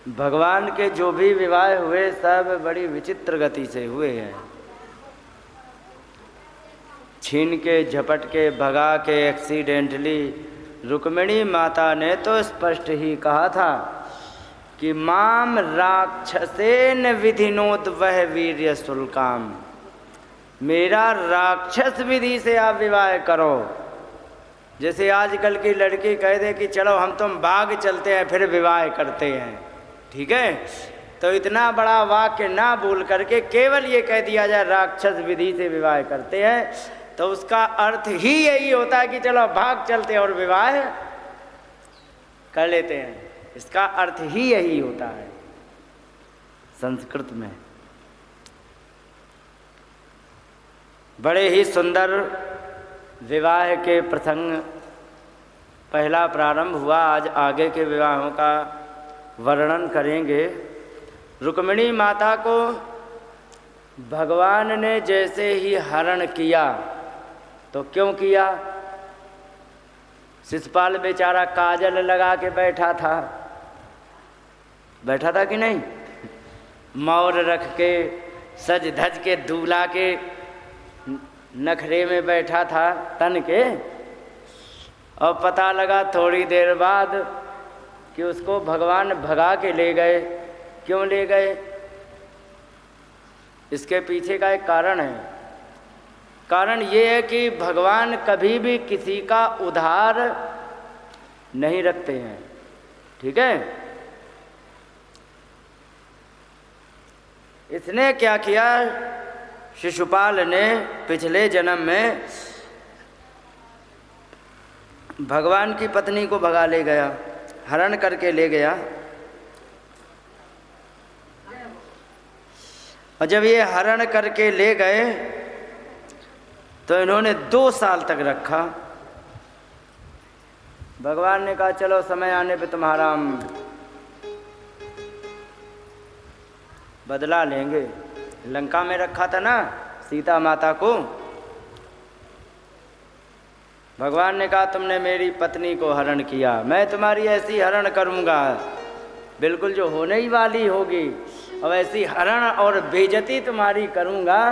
भगवान के जो भी विवाह हुए सब बड़ी विचित्र गति से हुए हैं। छीन के, झपट के, भगा के, एक्सीडेंटली। रुक्मिणी माता ने तो स्पष्ट ही कहा था कि माम राक्षसेन विधिनोद वह वीर्य शुल्काम, मेरा राक्षस विधि से आप विवाह करो। जैसे आजकल की लड़की कह दे कि चलो हम तुम भाग चलते हैं फिर विवाह करते हैं, ठीक है, तो इतना बड़ा वाक्य ना बोल करके केवल ये कह दिया जाए राक्षस विधि से विवाह करते हैं, तो उसका अर्थ ही यही होता है कि चलो भाग चलते हैं और विवाह कर लेते हैं। इसका अर्थ ही यही होता है संस्कृत में। बड़े ही सुंदर विवाह के प्रसंग पहला प्रारंभ हुआ। आज आगे के विवाहों का वर्णन करेंगे। रुक्मिणी माता को भगवान ने जैसे ही हरण किया, तो क्यों किया? शिशुपाल बेचारा काजल लगा के बैठा था कि नहीं? मौर रख के, सज धज के, दूल्हा के नखरे में बैठा था तन के, और पता लगा थोड़ी देर बाद कि उसको भगवान भगा के ले गए। क्यों ले गए? इसके पीछे का एक कारण है। कारण ये है कि भगवान कभी भी किसी का उधार नहीं रखते हैं, ठीक है। इसने क्या किया? शिशुपाल ने पिछले जन्म में भगवान की पत्नी को भगा ले गया, हरण करके ले गया, और जब ये हरण करके ले गए तो इन्होंने 2 साल तक रखा। भगवान ने कहा चलो समय आने पे तुम्हारा हम बदला लेंगे। लंका में रखा था ना सीता माता को। भगवान ने कहा तुमने मेरी पत्नी को हरण किया, मैं तुम्हारी ऐसी हरण करूंगा बिल्कुल जो होने ही वाली होगी, और ऐसी हरण और बेइज्जती तुम्हारी करूंगा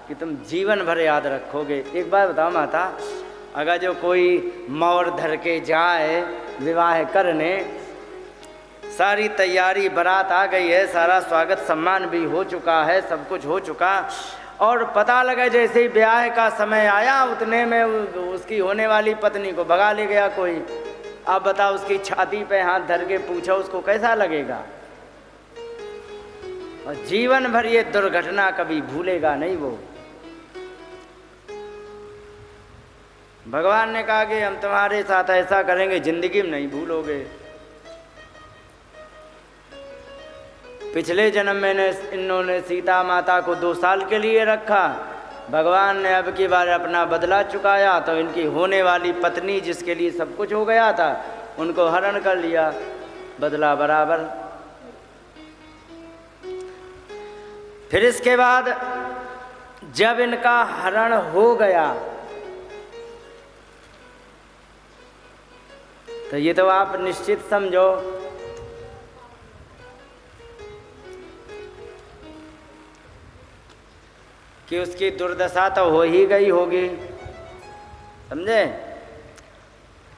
कि तुम जीवन भर याद रखोगे। एक बात बताओ माता, अगर जो कोई मौर धर के जाए विवाह करने, सारी तैयारी, बारात आ गई है, सारा स्वागत सम्मान भी हो चुका है, सब कुछ हो चुका, और पता लगा जैसे ही ब्याह का समय आया उतने में उसकी होने वाली पत्नी को भगा ले गया कोई। अब बताओ, उसकी छाती पे हाथ धर के पूछो उसको कैसा लगेगा? और जीवन भर ये दुर्घटना कभी भूलेगा नहीं वो। भगवान ने कहा कि हम तुम्हारे साथ ऐसा करेंगे जिंदगी में नहीं भूलोगे। पिछले जन्म में इन्होंने सीता माता को 2 साल के लिए रखा, भगवान ने अब की बार अपना बदला चुकाया, तो इनकी होने वाली पत्नी जिसके लिए सब कुछ हो गया था उनको हरण कर लिया, बदला बराबर। फिर इसके बाद जब इनका हरण हो गया तो ये तो आप निश्चित समझो कि उसकी दुर्दशा तो हो ही गई होगी, समझे?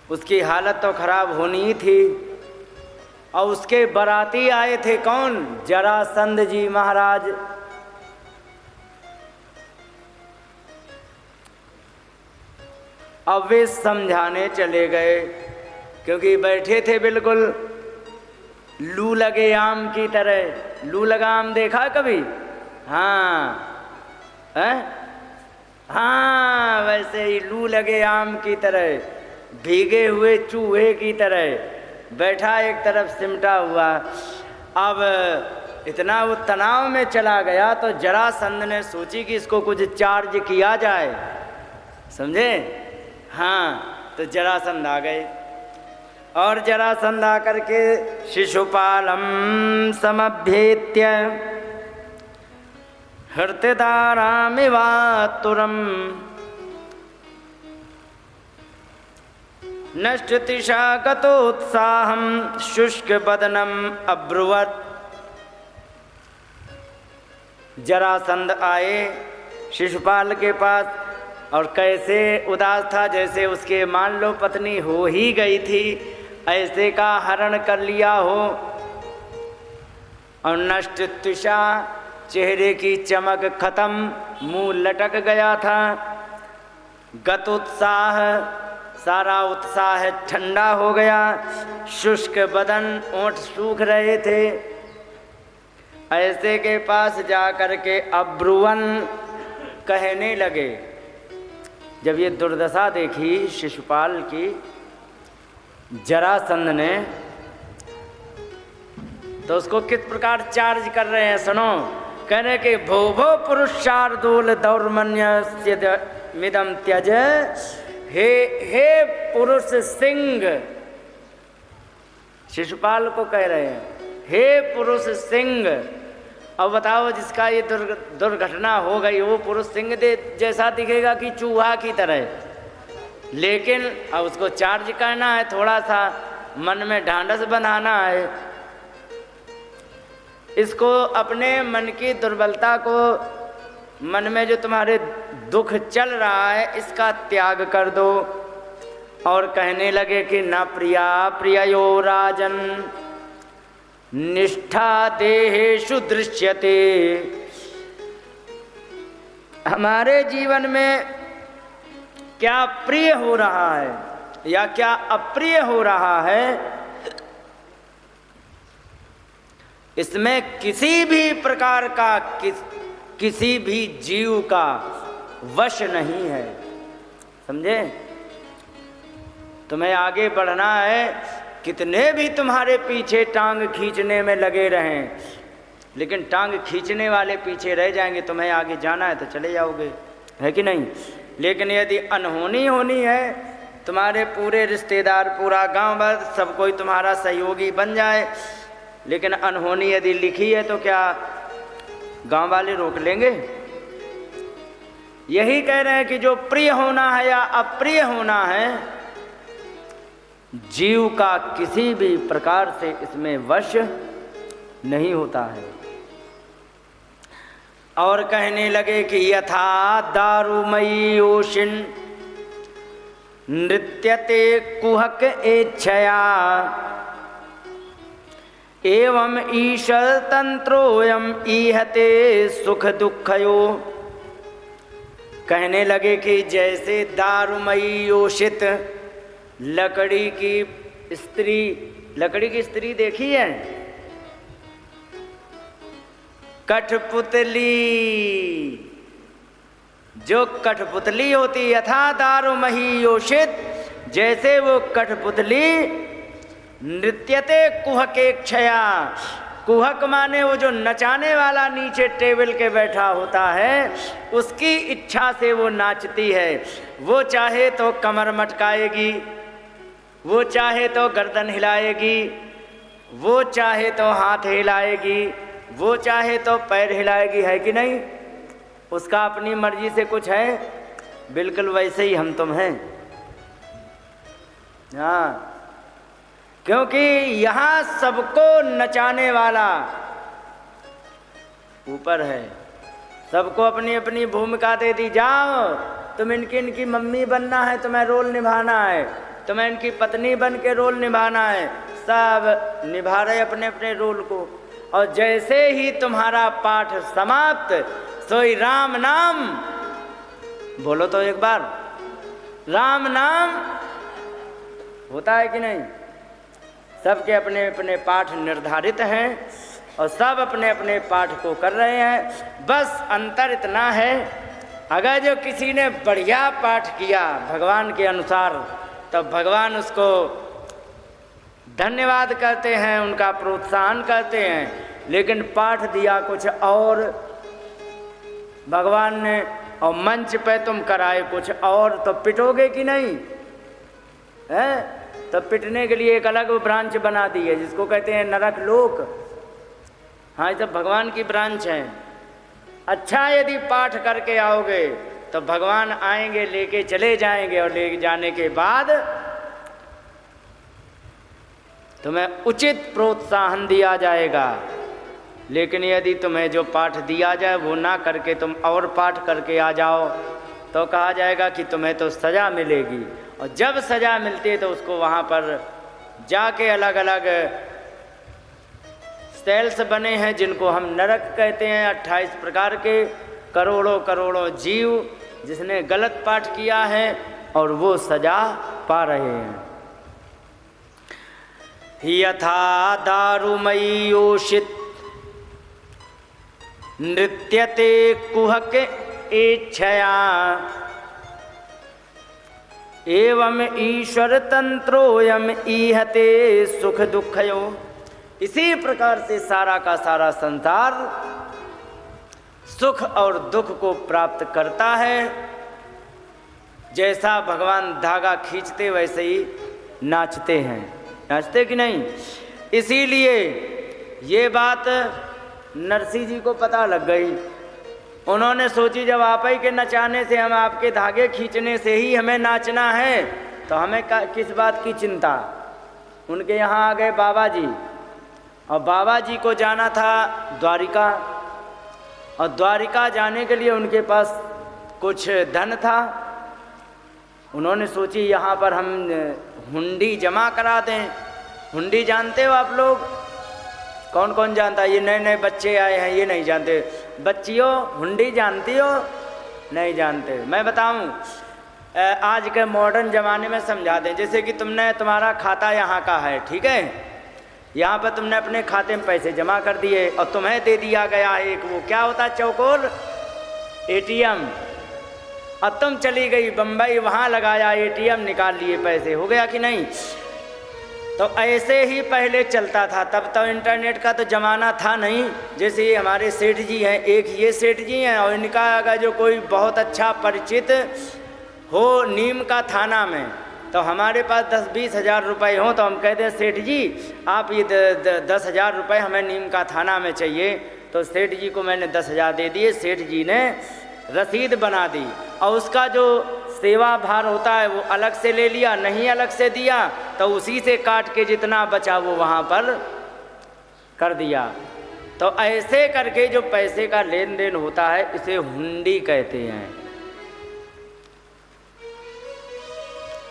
उसकी हालत तो खराब होनी ही थी। और उसके बाराती आए थे कौन? जरासंध जी महाराज। अब वे समझाने चले गए, क्योंकि बैठे थे बिल्कुल लू लगे आम की तरह। लू लगा आम देखा कभी? हाँ है? हाँ, वैसे ही लू लगे आम की तरह, भीगे हुए चूहे की तरह बैठा एक तरफ सिमटा हुआ। अब इतना वो तनाव में चला गया तो जरासंध ने सोची कि इसको कुछ चार्ज किया जाए, समझे? हाँ, तो जरासंध आ गए, और जरासंध आकर के शिशुपालम समभ्येत्य हृतदारामिवातुरम नष्टतिशा गतोत्साहं शुष्कवदनम अब्रुवत्। जरासंध आए शिशुपाल के पास और कैसे उदास था, जैसे उसके मान लो पत्नी हो ही गई थी, ऐसे का हरण कर लिया हो। और नष्ट तुषा, चेहरे की चमक खत्म, मुंह लटक गया था। गत उत्साह, सारा उत्साह ठंडा हो गया। शुष्क बदन, ओंठ सूख रहे थे। ऐसे के पास जाकर के अब्रुवन कहने लगे। जब ये दुर्दशा देखी शिशुपाल की जरासंध ने, तो उसको किस प्रकार चार्ज कर रहे हैं सुनो। कह रहे कि भो भो पुरुषार्दूल दौर्मन्य मिदम त्यज। हे पुरुष सिंह, शिशुपाल को कह रहे हैं, हे पुरुष सिंह। अब बताओ, जिसका ये दुर्घटना हो गई वो पुरुष सिंह जैसा दिखेगा कि चूहा की तरह, लेकिन अब उसको चार्ज करना है, थोड़ा सा मन में ढांढस बनाना है। इसको अपने मन की दुर्बलता को, मन में जो तुम्हारे दुख चल रहा है, इसका त्याग कर दो। और कहने लगे कि न प्रिया प्रियो राजन निष्ठा देहेषु दृश्यते। हमारे जीवन में क्या प्रिय हो रहा है या क्या अप्रिय हो रहा है, इसमें किसी भी प्रकार का किसी भी जीव का वश नहीं है। समझे? तुम्हें आगे बढ़ना है, कितने भी तुम्हारे पीछे टांग खींचने में लगे रहें, लेकिन टांग खींचने वाले पीछे रह जाएंगे। तुम्हें आगे जाना है तो चले जाओगे, है कि नहीं? लेकिन यदि अनहोनी होनी है, तुम्हारे पूरे रिश्तेदार, पूरा गांव भर सब कोई तुम्हारा सहयोगी बन जाए, लेकिन अनहोनी यदि लिखी है तो क्या गांव वाले रोक लेंगे? यही कह रहे हैं कि जो प्रिय होना है या अप्रिय होना है, जीव का किसी भी प्रकार से इसमें वश नहीं होता है। और कहने लगे कि यथा दारुमयी ओशिन नृत्यते कुहक एच्छया एवं ईशर तंत्रोयम ईहते सुख दुखयो। कहने लगे कि जैसे दारुमयी ओषित लकड़ी की स्त्री देखी है, कठपुतली, जो कठपुतली होती, यथा दारुमयी ओषित, जैसे वो कठपुतली नृत्यते कुहके क्षया। कुहक माने वो जो नचाने वाला नीचे टेबल के बैठा होता है, उसकी इच्छा से वो नाचती है। वो चाहे तो कमर मटकाएगी, वो चाहे तो गर्दन हिलाएगी, वो चाहे तो हाथ हिलाएगी, वो चाहे तो पैर हिलाएगी, है कि नहीं? उसका अपनी मर्जी से कुछ है? बिल्कुल वैसे ही हम तुम हैं। हाँ, क्योंकि यहाँ सबको नचाने वाला ऊपर है। सबको अपनी अपनी भूमिका दे दी, जाओ तुम इनकी मम्मी बनना है, तुम्हें रोल निभाना है, तुम्हें इनकी पत्नी बन के रोल निभाना है। सब निभा रहे अपने अपने रोल को। और जैसे ही तुम्हारा पाठ समाप्त, सोई राम नाम बोलो तो एक बार, राम नाम होता है कि नहीं? सबके अपने अपने पाठ निर्धारित हैं और सब अपने अपने पाठ को कर रहे हैं। बस अंतर इतना है, अगर जो किसी ने बढ़िया पाठ किया भगवान के अनुसार, तब भगवान उसको धन्यवाद करते हैं, उनका प्रोत्साहन करते हैं। लेकिन पाठ दिया कुछ और भगवान ने, और मंच पे तुम कराए कुछ और, तो पिटोगे कि नहीं? है तो पिटने के लिए एक अलग ब्रांच बना दी है, जिसको कहते हैं नरक लोक। हाँ, ये सब भगवान की ब्रांच है। अच्छा, यदि पाठ करके आओगे तो भगवान आएंगे, लेके चले जाएंगे, और ले जाने के बाद तुम्हें उचित प्रोत्साहन दिया जाएगा। लेकिन यदि तुम्हें जो पाठ दिया जाए वो ना करके तुम और पाठ करके आ जाओ तो कहा जाएगा कि तुम्हें तो सज़ा मिलेगी। और जब सज़ा मिलती है तो उसको वहाँ पर जाके अलग अलग सेल्स बने हैं जिनको हम नरक कहते हैं, 28 प्रकार के करोड़ों करोड़ों जीव जिसने गलत पाठ किया है और वो सजा पा रहे हैं। यथा दारुमयी योषित नृत्यते कुहक इच्छया एवं ईश्वर तंत्रोयम ईहते सुख दुखयो। इसी प्रकार से सारा का सारा संसार सुख और दुख को प्राप्त करता है। जैसा भगवान धागा खींचते वैसे ही नाचते हैं, नाचते कि नहीं। इसीलिए ये बात नरसिंह जी को पता लग गई। उन्होंने सोची जब आप ही के नचाने से, हम आपके धागे खींचने से ही हमें नाचना है तो हमें किस बात की चिंता। उनके यहाँ आ गए बाबा जी, और बाबा जी को जाना था द्वारिका, और द्वारिका जाने के लिए उनके पास कुछ धन था। उन्होंने सोची यहाँ पर हम हुंडी जमा करा दें। हुंडी जानते हो आप लोग? कौन कौन जानता है? ये नए नए बच्चे आए हैं, ये नहीं जानते। बच्चियों, हुंडी जानती हो? नहीं जानते। मैं बताऊं, आज के मॉडर्न ज़माने में समझा दें। जैसे कि तुम्हारा खाता यहाँ का है, ठीक है, यहाँ पर तुमने अपने खाते में पैसे जमा कर दिए और तुम्हें दे दिया गया एक, वो क्या होता है, चौकोर ATM। और तुम चली गई बम्बई, वहाँ लगाया ATM, निकाल लिए पैसे, हो गया कि नहीं। तो ऐसे ही पहले चलता था। तब तो इंटरनेट का तो ज़माना था नहीं। जैसे ये हमारे सेठ जी हैं, एक ये सेठ जी हैं, और इनका अगर जो कोई बहुत अच्छा परिचित हो नीम का थाना में, तो हमारे पास 10-20 हज़ार रुपये हों तो हम कहते हैं सेठ जी आप ये 10,000 रुपये हमें नीम का थाना में चाहिए। तो सेठ जी को मैंने 10,000 दे दिए। सेठ जी ने रसीद बना दी और उसका जो सेवा भार होता है वो अलग से ले लिया, नहीं अलग से दिया तो उसी से काट के जितना बचा वो वहाँ पर कर दिया। तो ऐसे करके जो पैसे का लेन देन होता है इसे हुंडी कहते हैं।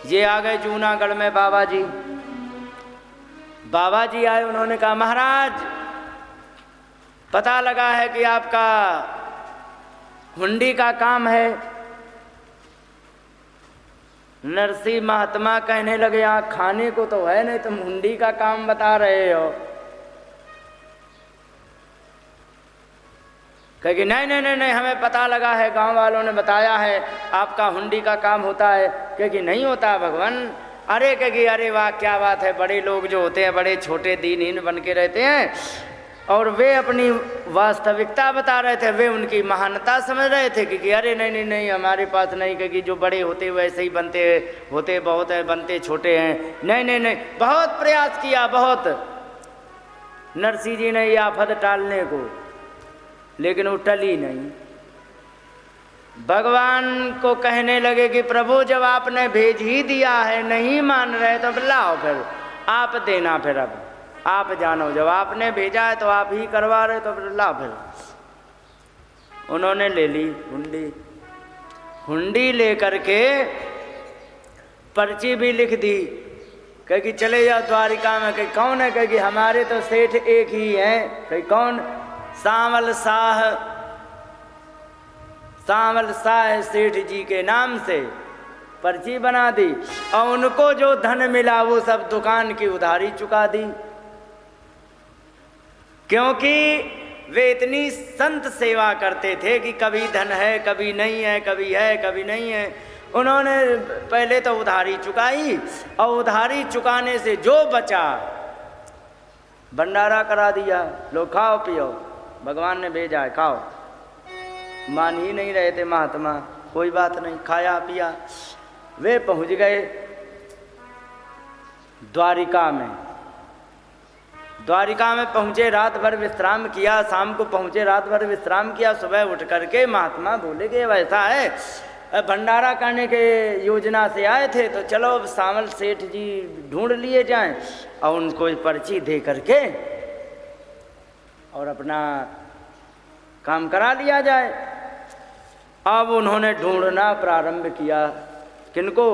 ये आ गए जूनागढ़ में बाबा जी। बाबा जी आए, उन्होंने कहा महाराज पता लगा है कि आपका हुंडी का काम है। नरसिंह महात्मा कहने लगे यहाँ खाने को तो है नहीं, तुम हुंडी का काम बता रहे हो। कहेगी नहीं नहीं नहीं नहीं, हमें पता लगा है, गांव वालों ने बताया है आपका हुंडी का काम होता है। कहेगी नहीं होता भगवान। अरे कहेगी अरे वाह क्या बात है, बड़े लोग जो होते हैं बड़े छोटे दीनहीन बन के रहते हैं, और वे अपनी वास्तविकता बता रहे थे, वे उनकी महानता समझ रहे थे कि अरे नहीं नहीं नहीं हमारे पास नहीं, क्योंकि जो बड़े होते वैसे ही बनते होते बहुत है, बनते छोटे हैं। नहीं नहीं नहीं, बहुत प्रयास किया, बहुत नरसिंह जी ने ये आफत टालने को, लेकिन वो टली नहीं। भगवान को कहने लगे कि प्रभु जब आपने भेज ही दिया है, नहीं मान रहे तो लाओ फिर आप देना, फिर अब आप जानो, जब आपने भेजा है तो आप ही करवा रहे तो फिर ला। फिर उन्होंने ले ली हुंडी। हुंडी लेकर के पर्ची भी लिख दी, कहे चले जाओ द्वारिका में। कहीं कौन है? कहे हमारे तो सेठ एक ही हैं। कहीं कौन? सांवल शाह, सांवल शाह सेठ जी के नाम से पर्ची बना दी, और उनको जो धन मिला वो सब दुकान की उधारी चुका दी। क्योंकि वे इतनी संत सेवा करते थे कि कभी धन है कभी नहीं है, कभी है कभी नहीं है। उन्होंने पहले तो उधारी चुकाई, और उधारी चुकाने से जो बचा भंडारा करा दिया, लो खाओ पियो, भगवान ने भेजा है खाओ। मान ही नहीं रहे थे महात्मा, कोई बात नहीं, खाया पिया। वे पहुंच गए द्वारिका में। द्वारिका में पहुँचे, रात भर विश्राम किया, शाम को पहुँचे, रात भर विश्राम किया। सुबह उठ करके महात्मा बोले कि वैसा है भंडारा करने के योजना से आए थे, तो चलो अब सामल सेठ जी ढूंढ लिए जाएं और उनको पर्ची दे करके और अपना काम करा लिया जाए। अब उन्होंने ढूंढना प्रारंभ किया। किनको?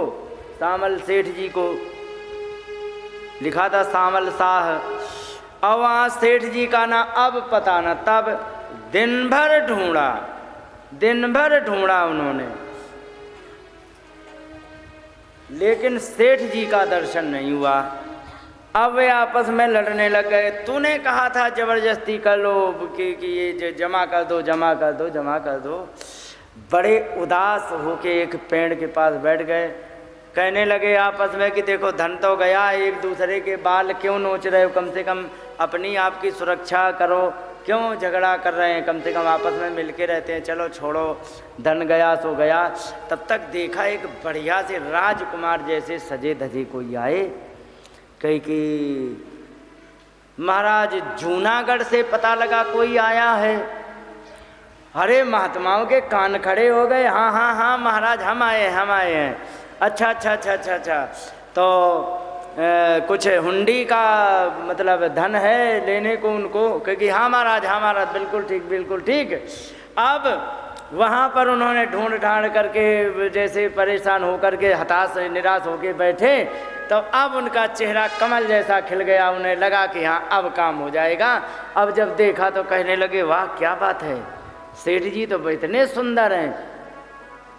सामल सेठ जी को। लिखा था सामल शाह। अब वहाँ सेठ जी का ना अब पता न तब। दिन भर ढूंढा उन्होंने, लेकिन सेठ जी का दर्शन नहीं हुआ। अब वे आपस में लड़ने लग गए। तूने कहा था जबरदस्ती कर लो कि ये जमा कर दो। बड़े उदास होके एक पेड़ के पास बैठ गए। कहने लगे आपस में कि देखो धन तो गया, एक दूसरे के बाल क्यों नोच रहे हो? कम से कम अपनी आपकी सुरक्षा करो, क्यों झगड़ा कर रहे हैं? कम से कम आपस में मिलके रहते हैं। चलो छोड़ो, धन गया सो गया। तब तक देखा एक बढ़िया से राजकुमार जैसे सजे धजे कोई आए। कही कि महाराज जूनागढ़ से पता लगा कोई आया है। अरे महात्माओं के कान खड़े हो गए। हाँ महाराज हम आए हैं। अच्छा। तो कुछ हुंडी का मतलब धन है लेने को उनको? क्योंकि हाँ महाराज बिल्कुल ठीक। अब वहाँ पर उन्होंने ढूंढ ढांड करके जैसे परेशान होकर के हताश निराश होके बैठे, तो अब उनका चेहरा कमल जैसा खिल गया। उन्हें लगा कि हाँ अब काम हो जाएगा। अब जब देखा तो कहने लगे वाह क्या बात है, सेठ जी तो इतने सुंदर हैं।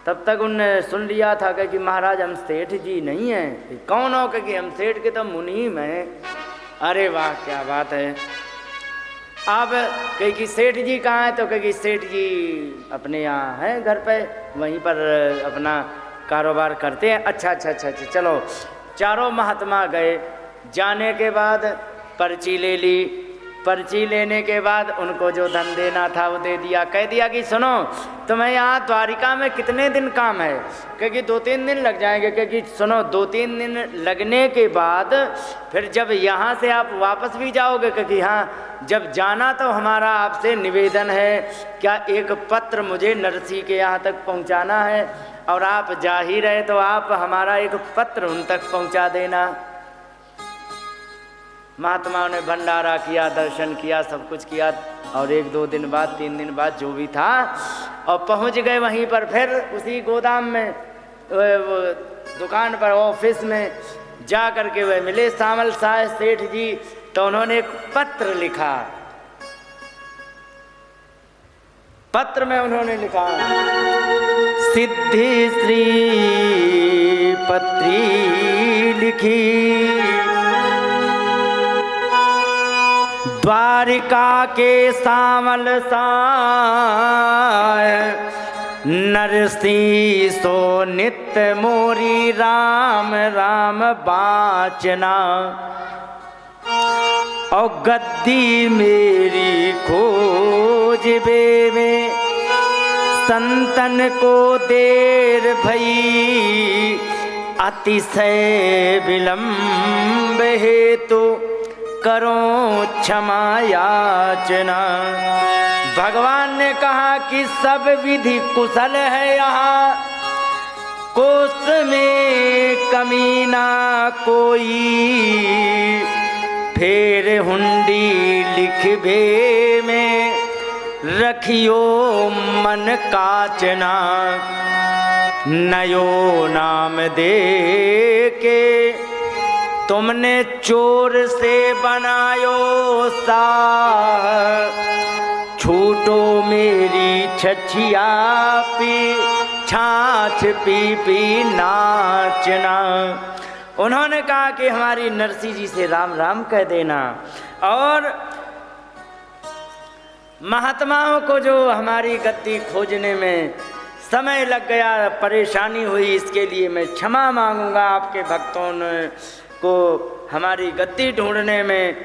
तब तक उनने सुन लिया था कि महाराज हम सेठ जी नहीं हैं। कौन हो? कि हम सेठ के तो मुनीम हैं। अरे वाह क्या बात है। अब कही कि सेठ जी कहाँ हैं? तो कही सेठ जी अपने यहाँ हैं घर पे, वहीं पर अपना कारोबार करते हैं। अच्छा। चलो चारों महात्मा गए। जाने के बाद पर्ची ले ली। पर्ची लेने के बाद उनको जो धन देना था वो दे दिया। कह दिया कि सुनो तुम्हें यहाँ द्वारिका में कितने दिन काम है? क्योंकि 2-3 दिन लग जाएंगे। क्योंकि सुनो 2-3 दिन लगने के बाद फिर जब यहाँ से आप वापस भी जाओगे, क्योंकि हाँ जब जाना तो हमारा आपसे निवेदन है, क्या एक पत्र मुझे नरसी के यहाँ तक पहुँचाना है, और आप जा ही रहे तो आप हमारा एक पत्र उन तक पहुँचा देना। महात्माओं ने भंडारा किया, दर्शन किया, सब कुछ किया, और 1-2 दिन बाद 3 दिन बाद जो भी था, और पहुंच गए वहीं पर। फिर उसी गोदाम में वो दुकान पर ऑफिस में जा कर के वह मिले सामल शाह सेठ जी। तो उन्होंने एक पत्र लिखा। पत्र में उन्होंने लिखा सिद्धि श्री पत्री लिखी, द्वारिका के सामल साय नरसी सो नित्य मोरी राम बाचना, और गद्दी मेरी खोज में संतन को देर भई, अतिशय विलंब हेतु करो क्षमा याचना। भगवान ने कहा कि सब विधि कुशल है यहाँ, कोष में कमी ना कोई, फेर हुंडी लिखबे में रखियो मन काचना, नयो नाम दे के तुमने चोर से बनायो साह, छूटो मेरी छछिया पी छाछ पी नाचना। उन्होंने कहा कि हमारी नरसी जी से राम राम कह देना। और महात्माओं को जो हमारी गद्दी खोजने में समय लग गया, परेशानी हुई, इसके लिए मैं क्षमा मांगूंगा। आपके भक्तों को हमारी गद्दी ढूंढने में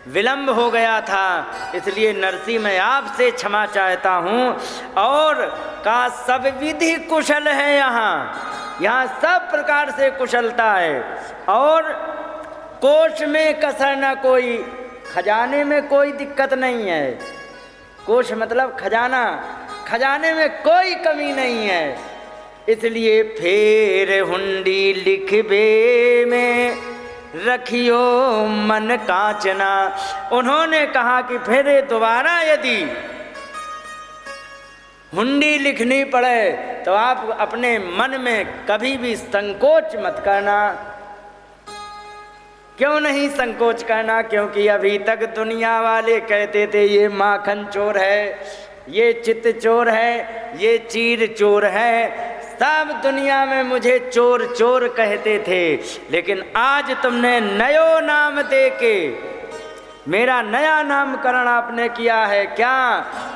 विलंब हो गया था, इसलिए नरसी मैं आपसे क्षमा चाहता हूँ। और का सब विधि कुशल है यहाँ सब प्रकार से कुशलता है, और कोष में कसर न कोई, खजाने में कोई दिक्कत नहीं है। कोष मतलब खजाना, खजाने में कोई कमी नहीं है। इसलिए फेर हुंडी लिखबे में रखियो मन कांचना। उन्होंने कहा कि फिर दोबारा यदि हुंडी लिखनी पड़े तो आप अपने मन में कभी भी संकोच मत करना। क्यों नहीं संकोच करना? क्योंकि अभी तक दुनिया वाले कहते थे ये माखन चोर है, ये चित चोर है, ये चीर चोर है, सब दुनिया में मुझे चोर चोर कहते थे। लेकिन आज तुमने नयो नाम दे के मेरा नया नामकरण आपने किया है क्या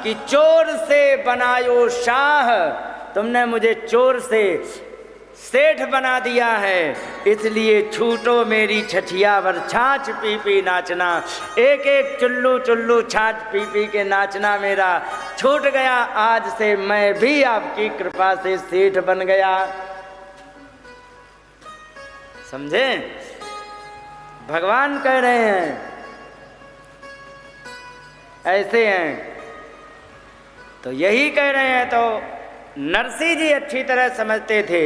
कि चोर से बनायो शाह। तुमने मुझे चोर से सेठ बना दिया है, इसलिए छूटो मेरी छछियावर छाछ पी पी नाचना। एक एक चुल्लू चुल्लू छाछ पी पी के नाचना मेरा छूट गया। आज से मैं भी आपकी कृपा से सेठ बन गया। समझे? भगवान कह रहे हैं ऐसे हैं, तो यही कह रहे हैं। तो नरसिंह जी अच्छी तरह समझते थे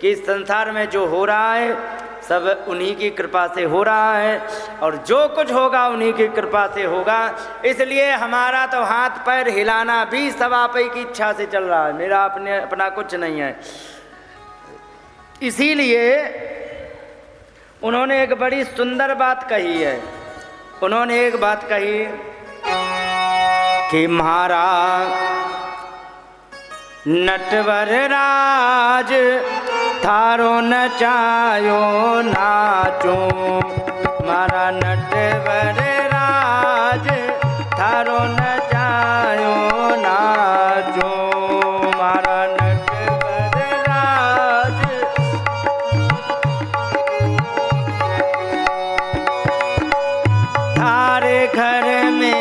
कि संसार में जो हो रहा है सब उन्हीं की कृपा से हो रहा है, और जो कुछ होगा उन्हीं की कृपा से होगा। इसलिए हमारा तो हाथ पैर हिलाना भी सब आप ही की इच्छा से चल रहा है, मेरा अपना कुछ नहीं है। इसीलिए उन्होंने एक बड़ी सुंदर बात कही है। उन्होंने एक बात कही कि महाराज नटवर राज थारो नचायो नाचो। मारा नटवर राज थारो नचायो नाचो। मारा नटवर राज थारे घर में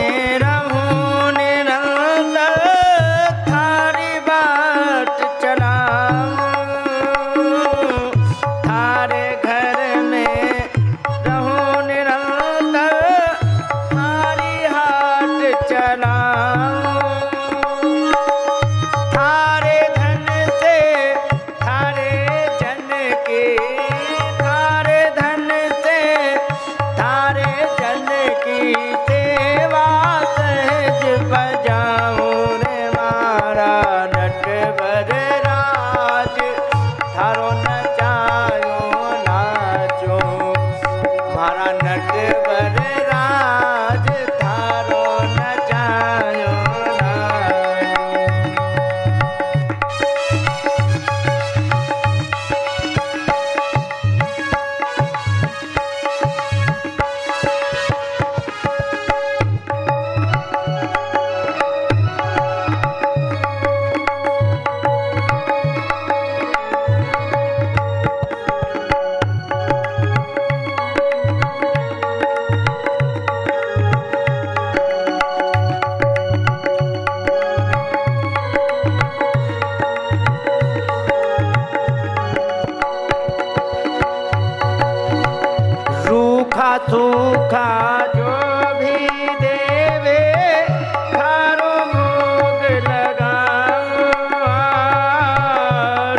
सूखा जो भी देवे थारो भोग लगाओ।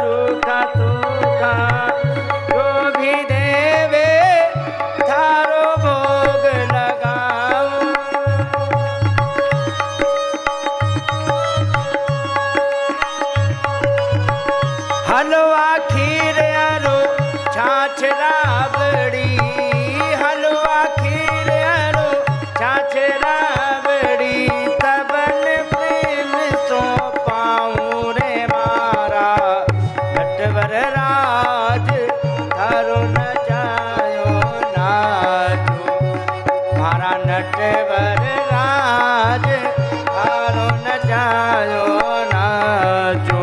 रूखा सूखा जो भी देवे थारो भोग लगाओ। हलवा खीर अरो छाछ राबड़ी। नटवर राज थारो नचायो नाचो।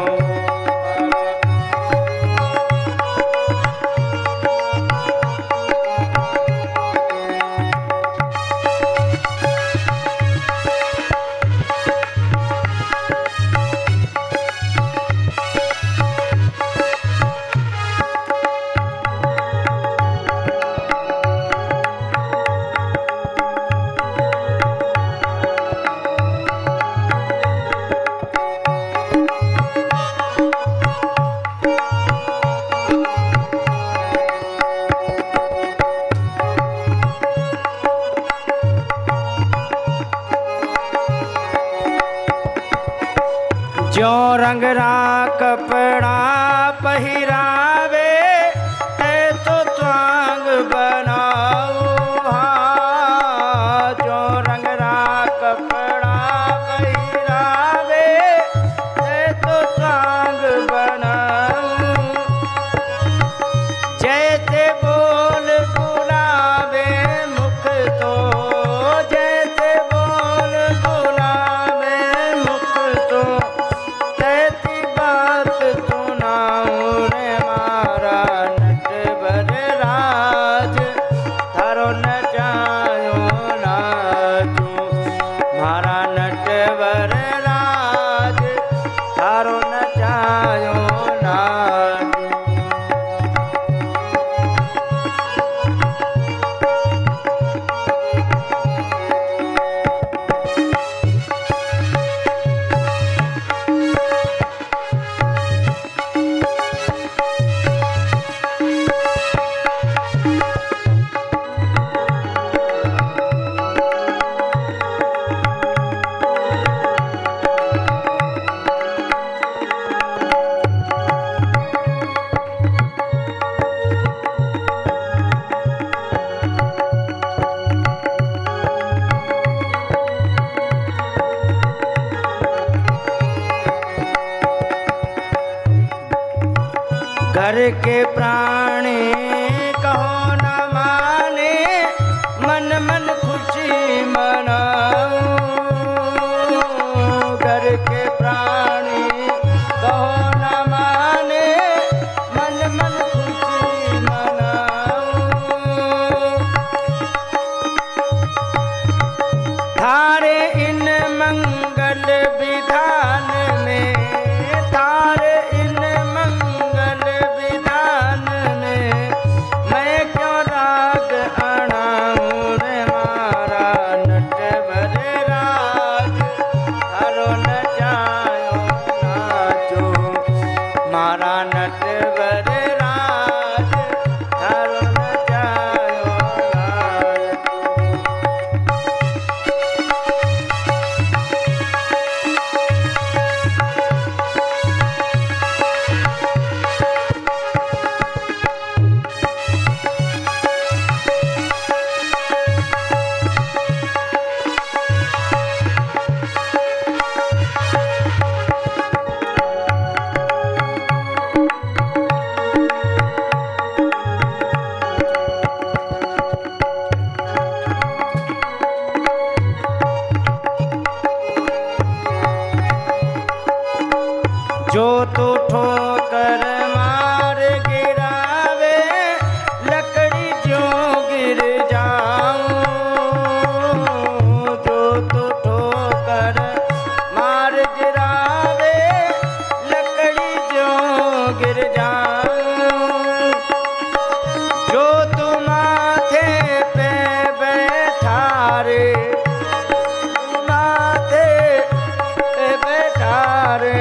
जो रंगरा कपड़ा पहिरावे तो त्वांग बनाओ हाँ। जो रंगरा कपड़ा पहिरावे तो त्वांग बनाओ। जैसे बोल बुलावे मुख तो जैसे बोल बुलावे मुख तो तैसी बात सुनाऊं रे मारा नटवर राज थारो न जायो नाचू। मारा नटवर राज थारो न जायो नाचू। घर के प्राणी कहो न माने मन मन खुशी मनाओ। घर के प्राणी कहो न माने मन मन खुशी मनाओ। थारे इन मंगल विधान में थारे इन मंगल विधान में मैं क्यों राग अणाऊं रे मारा नटवर राज थारो न जायो नाचो। मारा नटवर राज थारो न जायो नाचो। जो तू ठोकर मार गिरावे लकड़ी जो गिर जाऊं। जो तू ठोकर मार गिरावे लकड़ी जो गिर जाऊं। जो तू माथे पे बैठा रे माथे पे बैठा रे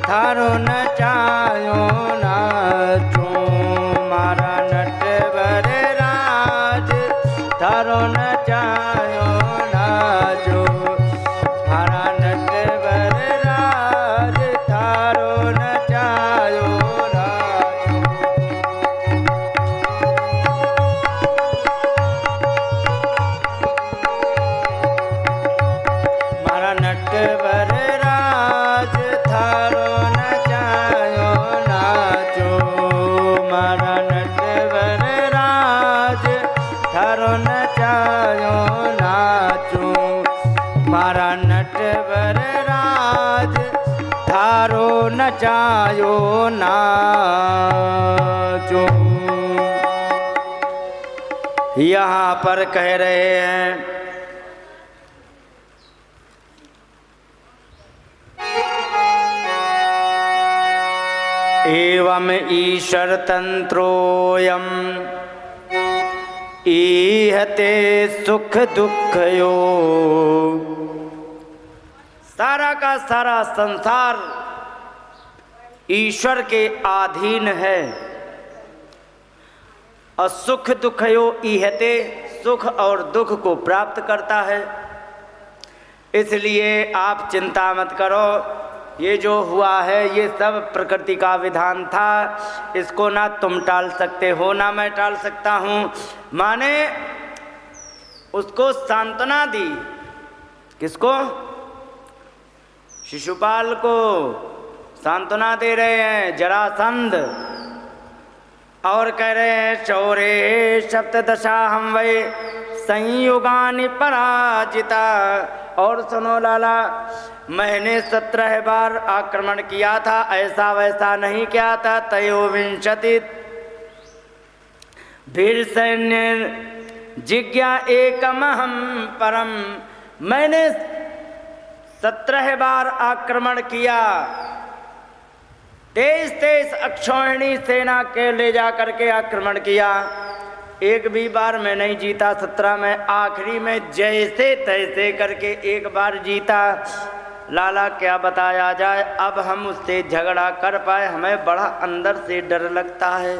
थारो न जायो नाचू। मारा नटवर राज थारो न जायो नाचो। मारा नटवर राज थारो न जायो नाचो। मारा नटवर राज थारो न जायो नाचो। मारा नटवर राज थारो न जायो नाचो। मारा नटवर राज थारो न जायो नाचो। यहाँ पर कह रहे हैं एवं ईश्वर तंत्रोयम ईहते सुख दुख यो। सारा का सारा संसार ईश्वर के अधीन है और सुख दुखयो ईहते, सुख और दुख को प्राप्त करता है। इसलिए आप चिंता मत करो, ये जो हुआ है ये सब प्रकृति का विधान था, इसको ना तुम टाल सकते हो ना मैं टाल सकता हूँ। माने उसको सांत्वना दी, किसको? शिशुपाल को सांत्वना दे रहे हैं जरासंध, और कह रहे हैं चौरे सप्तदशा हम वै संयुगानि पराजिता। और सुनो लाला, मैंने 17 बार आक्रमण किया था, ऐसा वैसा नहीं किया था। तयोविंशति भीर सैन्य जिज्ञा एकमहम परम, मैंने 17 बार आक्रमण किया, 23 अक्षौहिणी सेना के ले जा करके आक्रमण किया, एक भी बार मैं नहीं जीता। 17 में आखिरी में जैसे तैसे करके एक बार जीता। लाला क्या बताया जाए, अब हम उससे झगड़ा कर पाए, हमें बड़ा अंदर से डर लगता है,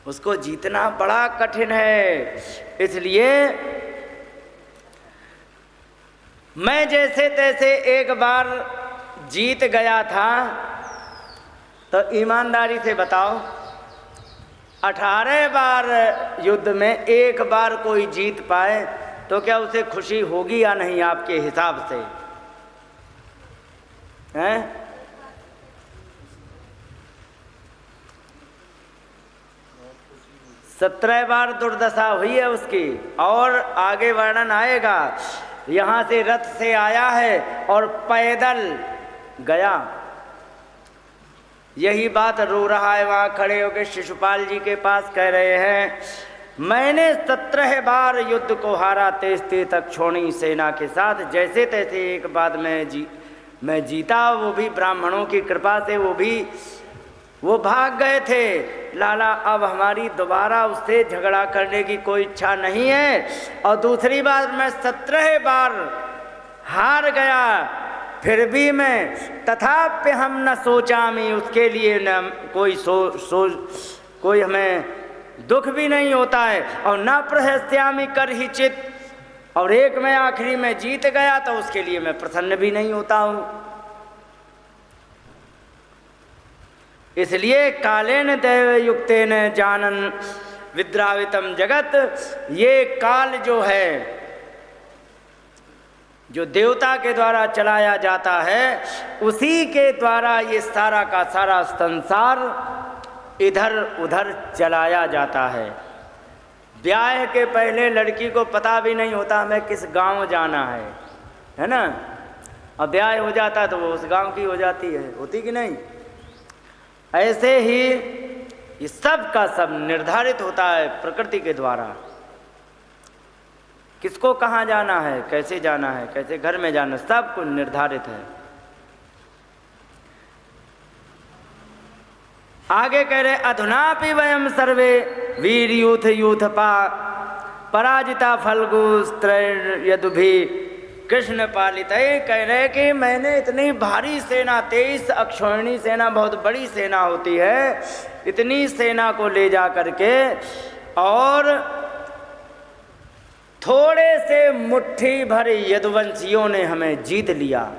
उसको जीतना बड़ा कठिन है। इसलिए मैं जैसे तैसे एक बार जीत गया था। तो ईमानदारी से बताओ, 18 बार युद्ध में एक बार कोई जीत पाए तो क्या उसे खुशी होगी या नहीं आपके हिसाब से? हैं? 17 बार दुर्दशा हुई है उसकी, और आगे वर्णन आएगा। यहाँ से रथ से आया है और पैदल गया, यही बात रो रहा है वहाँ खड़े होकर शिशुपाल जी के पास, कह रहे हैं मैंने 17 बार युद्ध को हारा 23 अक्षौहिणी सेना के साथ, जैसे तैसे एक बाद मैं जीता, वो भी ब्राह्मणों की कृपा से, वो भाग गए थे। लाला अब हमारी दोबारा उससे झगड़ा करने की कोई इच्छा नहीं है। और दूसरी बार मैं 17 बार हार गया, फिर भी मैं तथापि हम न सोचामी, उसके लिए न कोई हमें दुख भी नहीं होता है, और न प्रहस्यामी कर ही चित, और एक मैं आखिरी में जीत गया तो उसके लिए मैं प्रसन्न भी नहीं होता हूँ। इसलिए कालेन दैवयुक्तेन जानन विद्रावितम जगत, ये काल जो है, जो देवता के द्वारा चलाया जाता है, उसी के द्वारा ये सारा का सारा संसार इधर उधर चलाया जाता है। ब्याह के पहले लड़की को पता भी नहीं होता हमें किस गांव जाना है ना? अब ब्याह हो जाता तो वो उस गांव की हो जाती है, होती कि नहीं? ऐसे ही ये सब का सब निर्धारित होता है प्रकृति के द्वारा, किसको कहाँ जाना है, कैसे जाना है, कैसे घर में जाना, सब कुछ निर्धारित है। आगे कह रहे अधुनापि वयम सर्वे वीर यूथ पराजिता फल्गुस्त्र यदुभि कृष्ण पालित। कह रहे कि मैंने इतनी भारी सेना, 23 अक्षौहिणी सेना बहुत बड़ी सेना होती है, इतनी सेना को ले जा करके और थोड़े से मुट्ठी भर यदुवंशियों ने हमें जीत लिया।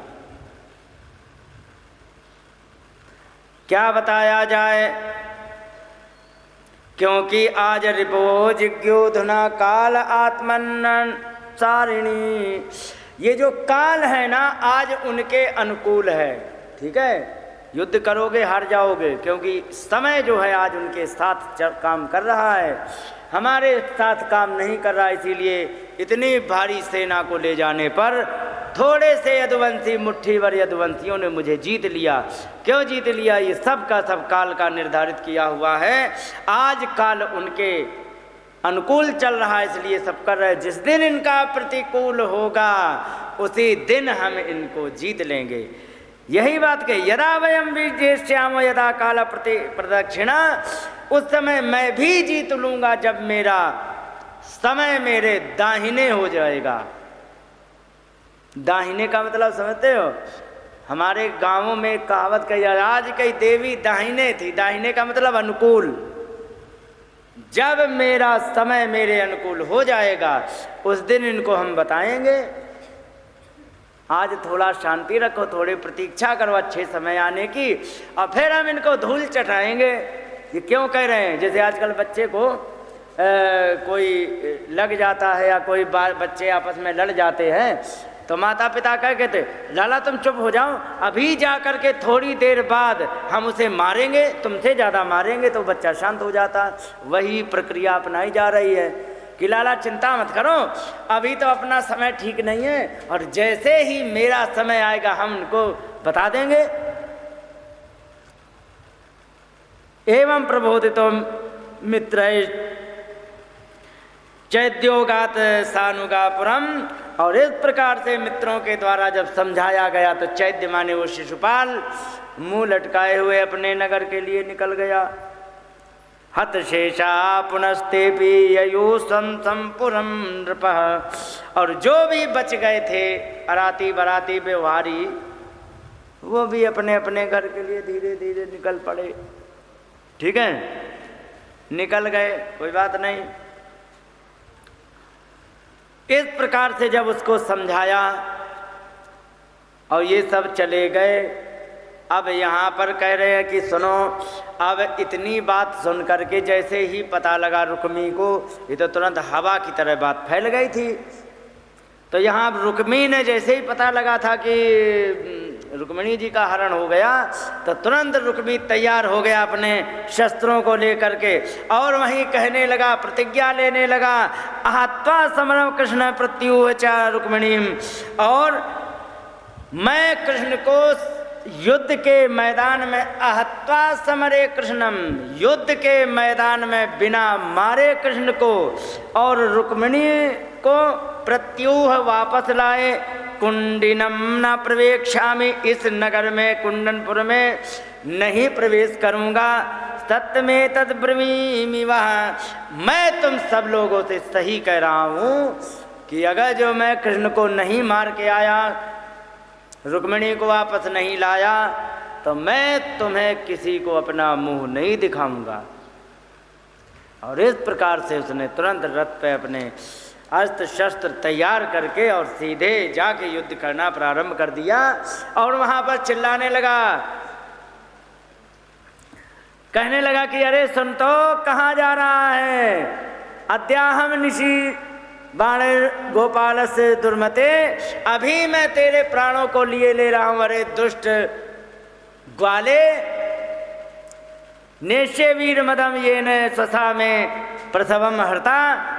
क्या बताया जाए, क्योंकि आज रिपो जिज्ञोधुना काल आत्मन सारिणी, ये जो काल है ना आज उनके अनुकूल है। ठीक है, युद्ध करोगे हार जाओगे, क्योंकि समय जो है आज उनके साथ काम कर रहा है, हमारे साथ काम नहीं कर रहा। इसीलिए इतनी भारी सेना को ले जाने पर थोड़े से यदुवंशी, मुट्ठी भर यदुवंशियों ने मुझे जीत लिया। क्यों जीत लिया? ये सब का सब काल का निर्धारित किया हुआ है। आज काल उनके अनुकूल चल रहा है, इसलिए सब कर रहे हैं। जिस दिन इनका प्रतिकूल होगा उसी दिन हम इनको जीत लेंगे। यही बात कही, यदा वयम विजेष्यामो यदा काल प्रदक्षिणा, उस समय मैं भी जीत लूँगा जब मेरा समय मेरे दाहिने हो जाएगा। दाहिने का मतलब समझते हो? हमारे गांवों में कहावत कही, आज कई देवी दाहिने थी। दाहिने का मतलब अनुकूल। जब मेरा समय मेरे अनुकूल हो जाएगा उस दिन इनको हम बताएंगे। आज थोड़ा शांति रखो, थोड़ी प्रतीक्षा करो अच्छे समय आने की, और फिर हम इनको धूल चटाएंगे। ये क्यों कह रहे हैं? जैसे आजकल बच्चे को कोई लग जाता है या कोई बच्चे आपस में लड़ जाते हैं तो माता पिता क्या कहते, लाला तुम चुप हो जाओ, अभी जा कर के थोड़ी देर बाद हम उसे मारेंगे, तुमसे ज़्यादा मारेंगे, तो बच्चा शांत हो जाता। वही प्रक्रिया अपनाई जा रही है कि लाला चिंता मत करो, अभी तो अपना समय ठीक नहीं है, और जैसे ही मेरा समय आएगा हम उनको बता देंगे। एवं प्रबोधितो मित्र चैद्योगात सानुगापुरम। और इस प्रकार से मित्रों के द्वारा जब समझाया गया तो चैद्य माने वो शिशुपाल मुंह लटकाए हुए अपने नगर के लिए निकल गया। हत शेषा पुनस्तेपि ययु संपुरम नृपः। और जो भी बच गए थे अराती बराती व्यवहारी, वो भी अपने अपने घर के लिए धीरे धीरे निकल पड़े। ठीक है, निकल गए, कोई बात नहीं। इस प्रकार से जब उसको समझाया और ये सब चले गए, अब यहाँ पर कह रहे हैं कि सुनो, अब इतनी बात सुन करके जैसे ही पता लगा रुक्मी को, ये तो तुरंत हवा की तरह बात फैल गई थी। तो यहाँ रुक्मी ने जैसे ही पता लगा था कि रुक्मिणी जी का हरण हो गया, तो तुरंत रुक्मी तैयार हो गया अपने शस्त्रों को लेकर के, और वहीं कहने लगा, प्रतिज्ञा लेने लगा, आहत्वा समरम कृष्ण प्रत्युवच रुक्मिणी। और मैं कृष्ण को युद्ध के मैदान में, आहत्वा समरे कृष्णम, युद्ध के मैदान में बिना मारे कृष्ण को और रुक्मिणी को प्रत्यूह वापस लाए। कुंडिनम न प्रवेक्षामि, इस नगर में कुंडनपुर में नहीं प्रवेश करूंगा। सत्य में तद ब्रवीमि वह। मैं तुम सब लोगों से सही कह रहा हूँ कि अगर जो मैं कृष्ण को नहीं मार के आया, रुक्मिणी को वापस नहीं लाया, तो मैं तुम्हें किसी को अपना मुंह नहीं दिखाऊंगा। और इस प्रकार से उसने तुरंत रथ पे अपने अस्त्र शस्त्र तैयार करके और सीधे जाके युद्ध करना प्रारंभ कर दिया। और वहां पर चिल्लाने लगा, कहने लगा कि अरे सुन तो, कहाँ जा रहा है? अद्याहम निशी बाणे गोपाल से दुर्मते, अभी मैं तेरे प्राणों को लिए ले रहा हूं। अरे दुष्ट ग्वाले, नेशे वीर मदम ये न स्वसा में प्रसवम हरता,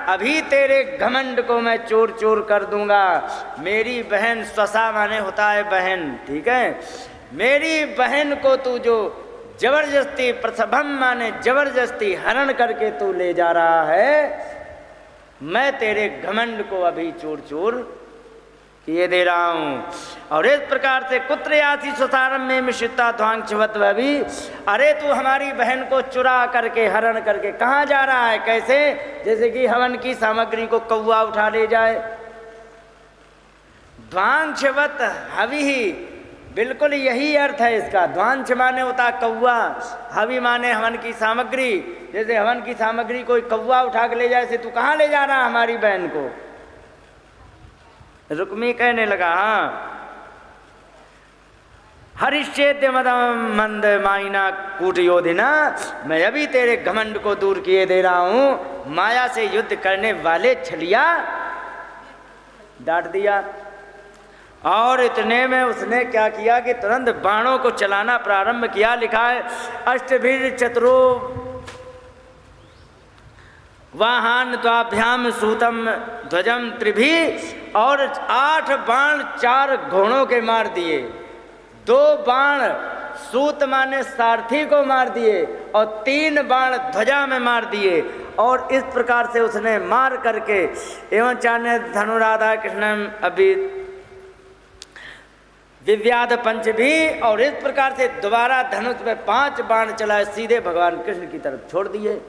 अभी तेरे घमंड को मैं चूर चूर कर दूंगा। मेरी बहन, स्वसा माने होता है बहन, ठीक है, मेरी बहन को तू जो जबरदस्ती, प्रसभम माने जबरदस्ती हरण करके तू ले जा रहा है, मैं तेरे घमंड को अभी चूर चूर किए दे रहा हूँ। और इस प्रकार से कुत्रयासी सुसारम में मिश्रिता ध्वांक्षवत भी, अरे तू हमारी बहन को चुरा करके हरण करके कहाँ जा रहा है? कैसे? जैसे कि हवन की सामग्री को कौवा उठा ले जाए। ध्वांक्षवत हवि ही, बिल्कुल यही अर्थ है इसका। ध्वांश माने होता कौवा, हवि माने हवन की सामग्री। जैसे हवन की सामग्री कोई कौवा उठा के ले जाए, से तू कहाँ ले जा रहा है हमारी बहन को? रुक्मी कहने लगा, हाँ, हरिश्चेद्य मदम मंद माइना कूट योधिना, मैं अभी तेरे घमंड को दूर किए दे रहा हूं। माया से युद्ध करने वाले छलिया, डांट दिया। और इतने में उसने क्या किया कि तुरंत बाणों को चलाना प्रारंभ किया। लिखा है, अष्टभीर चतुरो वाहन त्वाभ्याम सूतम ध्वजम त्रिभी, और 8 बाण 4 घोड़ों के मार दिए, 2 बाण सूत माने सारथी को मार दिए, और 3 बाण ध्वजा में मार दिए। और इस प्रकार से उसने मार करके, एवं चान्य धनुराधा कृष्ण अभी दिव्याद पंच भी, और इस प्रकार से दोबारा धनुष में 5 बाण चलाए, सीधे भगवान कृष्ण की तरफ छोड़ दिए।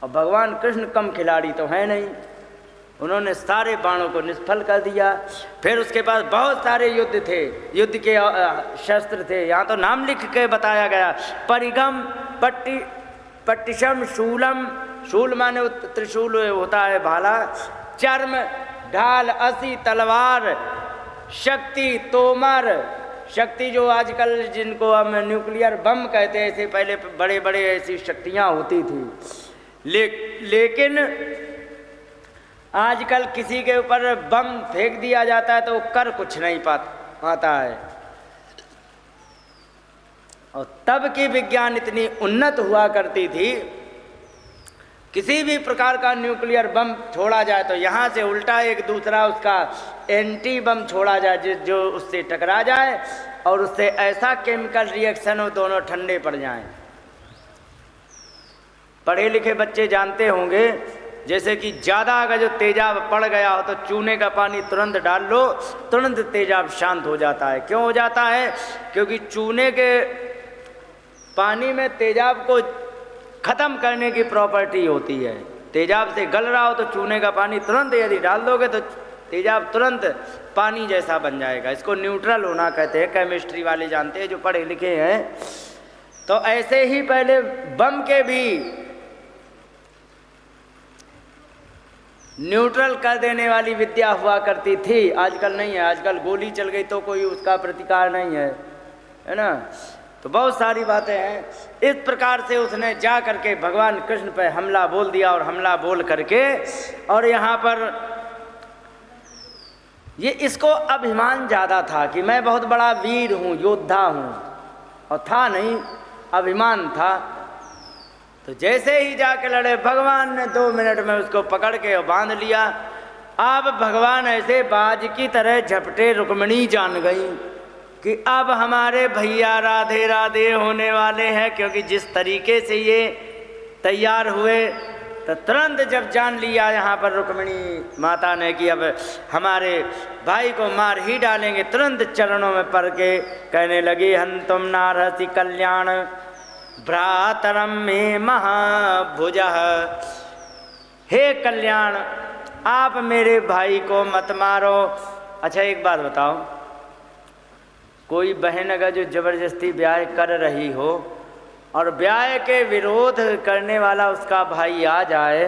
और भगवान कृष्ण कम खिलाड़ी तो है नहीं, उन्होंने सारे बाणों को निष्फल कर दिया। फिर उसके पास बहुत सारे युद्ध थे, युद्ध के शस्त्र थे, यहाँ तो नाम लिख के बताया गया, परिगम, पट्टी, पट्टिशम शूलम, शूल माने त्रिशूल होता है भाला, चर्म, ढाल, असी, तलवार, शक्ति, तोमर, शक्ति जो आजकल जिनको हम न्यूक्लियर बम कहते हैं, ऐसे पहले बड़े बड़े ऐसी शक्तियाँ होती थी। लेकिन आजकल किसी के ऊपर बम फेंक दिया जाता है तो वो कर कुछ नहीं पाता है। और तब की विज्ञान इतनी उन्नत हुआ करती थी, किसी भी प्रकार का न्यूक्लियर बम छोड़ा जाए तो यहाँ से उल्टा एक दूसरा उसका एंटी बम छोड़ा जाए जो उससे टकरा जाए और उससे ऐसा केमिकल रिएक्शन हो दोनों ठंडे पड़ जाएं। पढ़े लिखे बच्चे जानते होंगे, जैसे कि ज़्यादा अगर जो तेजाब पड़ गया हो तो चूने का पानी तुरंत डाल लो, तुरंत तेजाब शांत हो जाता है। क्यों हो जाता है? क्योंकि चूने के पानी में तेजाब को ख़त्म करने की प्रॉपर्टी होती है। तेजाब से गल रहा हो तो चूने का पानी तुरंत यदि डाल दोगे तो तेजाब तुरंत पानी जैसा बन जाएगा। इसको न्यूट्रल होना कहते हैं, केमिस्ट्री वाले जानते हैं जो पढ़े लिखे हैं। तो ऐसे ही पहले बम के भी न्यूट्रल कर देने वाली विद्या हुआ करती थी, आजकल नहीं है। आजकल गोली चल गई तो कोई उसका प्रतिकार नहीं है ना। तो बहुत सारी बातें हैं। इस प्रकार से उसने जा करके भगवान कृष्ण पे हमला बोल दिया और हमला बोल करके, और यहाँ पर ये इसको अभिमान ज़्यादा था कि मैं बहुत बड़ा वीर हूँ, योद्धा हूँ, और था नहीं, अभिमान था। तो जैसे ही जाके लड़े, भगवान ने 2 मिनट में उसको पकड़ के बांध लिया। अब भगवान ऐसे बाज की तरह झपटे, रुक्मिणी जान गई कि अब हमारे भैया राधे राधे होने वाले हैं, क्योंकि जिस तरीके से ये तैयार हुए तो तुरंत जब जान लिया यहाँ पर रुक्मिणी माता ने कि अब हमारे भाई को मार ही डालेंगे, तुरंत चरणों में पड़ के कहने लगी, हंतुम नारहसि कल्याण भ्रातरम में महाभुजः। हे कल्याण, आप मेरे भाई को मत मारो। अच्छा एक बात बताओ, कोई बहन अगर जो जबरदस्ती ब्याह कर रही हो और ब्याह के विरोध करने वाला उसका भाई आ जाए